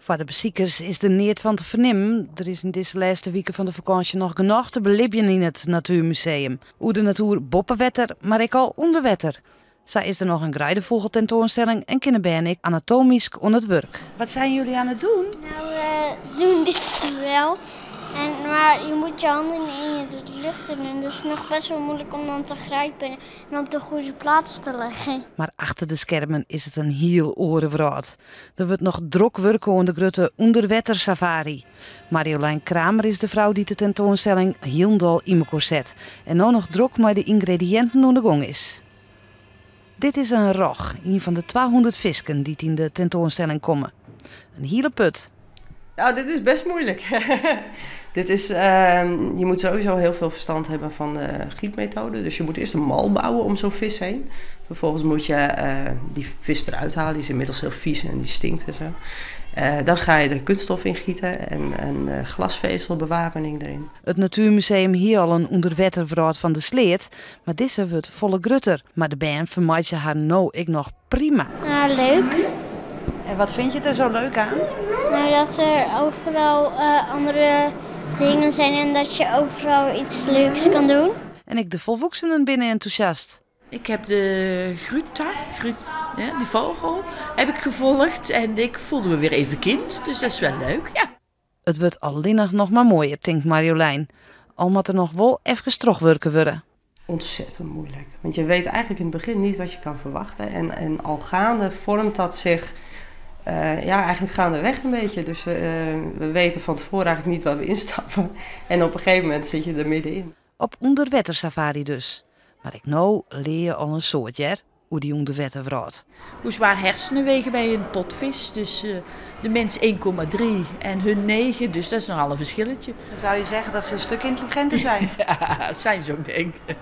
Voor de bezoekers is er niet van te vernemen. Er is in deze laatste weken van de vakantie nog genoeg te beleven in het Natuurmuseum. Hoe de natuur boppenwetter, maar ik al onderwetter. Zij is er nog een grijdevogeltentoonstelling en kunnen Ben en ik anatomisch aan het werk. Wat zijn jullie aan het doen? Nou, we doen dit wel. Maar je moet je handen in de lucht doen en dat is nog best wel moeilijk om dan te grijpen en op de goede plaats te leggen. Maar achter de schermen is het een heel orenvraat. Er wordt nog druk werken aan de grote onderwettersafari. Marjolein Kramer is de vrouw die de tentoonstelling helemaal in elkaar zet. En nou nog druk met de ingrediënten aan de gang is. Dit is een rog, een van de 200 visken die in de tentoonstelling komen. Een hele put. Nou, dit is best moeilijk. Dit is, je moet sowieso heel veel verstand hebben van de gietmethode. Dus je moet eerst een mal bouwen om zo'n vis heen. Vervolgens moet je die vis eruit halen. Die is inmiddels heel vies en die stinkt en zo. Dan ga je er kunststof in gieten en glasvezelbewapening erin. Het Natuurmuseum hier al een onderwetterverhaal van de sleet. Maar deze wordt volle grutter. Maar de band vermaakt je haar nou ik nog prima. Nou, leuk. En wat vind je er zo leuk aan? Nou, dat er overal andere dingen zijn en dat je overal iets leuks kan doen. En ik de volwassenen binnen enthousiast. Ik heb de Gruta, ja, die vogel, heb ik gevolgd en ik voelde me weer even kind. Dus dat is wel leuk, ja. Het wordt alleen nog maar mooier, denkt Marjolein. Al moet er nog wel even terugwerken worden. Ontzettend moeilijk. Want je weet eigenlijk in het begin niet wat je kan verwachten. En al gaande vormt dat zich eigenlijk gaandeweg een beetje. Dus we weten van tevoren eigenlijk niet waar we instappen. En op een gegeven moment zit je er middenin. Op onderwettersafari dus. Maar ik nou leer je al een soort, ja, hoe die onderwetter vraagt. Hoe zwaar hersenen wegen bij een potvis. Dus de mens 1,3 en hun 9, dus dat is nogal een verschilletje. Dan zou je zeggen dat ze een stuk intelligenter zijn. Ja, dat zijn ze ook, denk ik.